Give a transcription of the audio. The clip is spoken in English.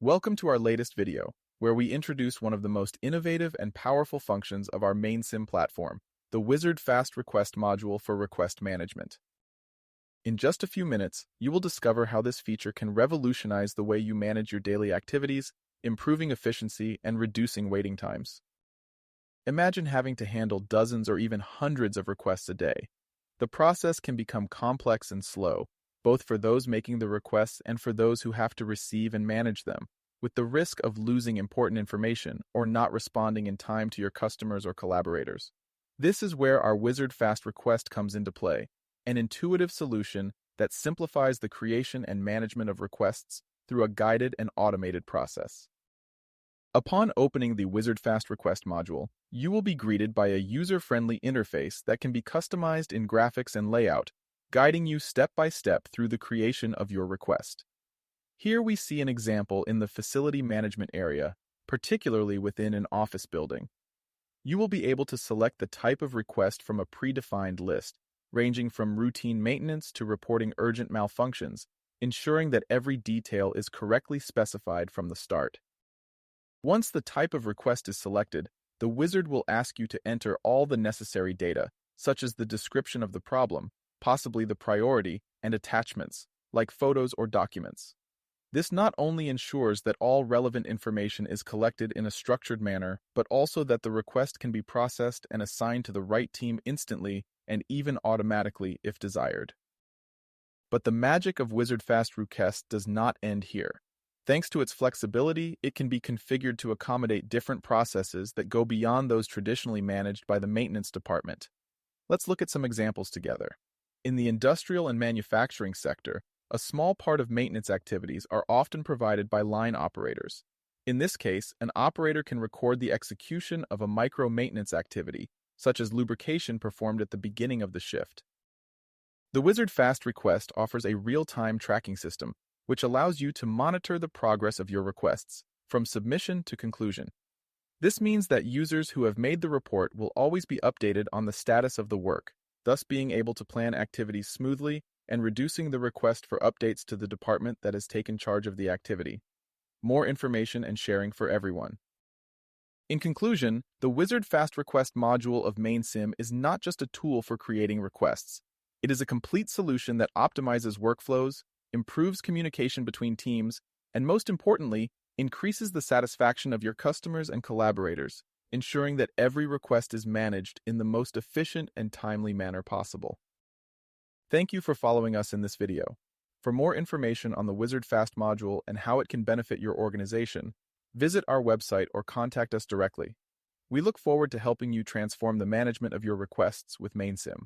Welcome to our latest video, where we introduce one of the most innovative and powerful functions of our Mainsim platform, the Wizard Fast Request module for request management. In just a few minutes, you will discover how this feature can revolutionize the way you manage your daily activities, improving efficiency and reducing waiting times. Imagine having to handle dozens or even hundreds of requests a day. The process can become complex and slow, both for those making the requests and for those who have to receive and manage them, with the risk of losing important information or not responding in time to your customers or collaborators. This is where our Wizard Fast Request comes into play, an intuitive solution that simplifies the creation and management of requests through a guided and automated process. Upon opening the Wizard Fast Request module, you will be greeted by a user-friendly interface that can be customized in graphics and layout, guiding you step by step through the creation of your request. Here we see an example in the facility management area, particularly within an office building. You will be able to select the type of request from a predefined list, ranging from routine maintenance to reporting urgent malfunctions, ensuring that every detail is correctly specified from the start. Once the type of request is selected, the wizard will ask you to enter all the necessary data, such as the description of the problem, possibly the priority, and attachments, like photos or documents. This not only ensures that all relevant information is collected in a structured manner, but also that the request can be processed and assigned to the right team instantly and even automatically if desired. But the magic of Wizard Fast Request does not end here. Thanks to its flexibility, it can be configured to accommodate different processes that go beyond those traditionally managed by the maintenance department. Let's look at some examples together. In the industrial and manufacturing sector, a small part of maintenance activities are often provided by line operators. In this case, an operator can record the execution of a micro-maintenance activity, such as lubrication performed at the beginning of the shift. The Wizard Fast Request offers a real-time tracking system, which allows you to monitor the progress of your requests, from submission to conclusion. This means that users who have made the report will always be updated on the status of the work, thus being able to plan activities smoothly and reducing the request for updates to the department that has taken charge of the activity. More information and sharing for everyone. In conclusion, the Wizard Fast Request module of Mainsim is not just a tool for creating requests. It is a complete solution that optimizes workflows, improves communication between teams, and most importantly, increases the satisfaction of your customers and collaborators, ensuring that every request is managed in the most efficient and timely manner possible. Thank you for following us in this video. For more information on the Wizard Fast module and how it can benefit your organization, visit our website or contact us directly. We look forward to helping you transform the management of your requests with Mainsim.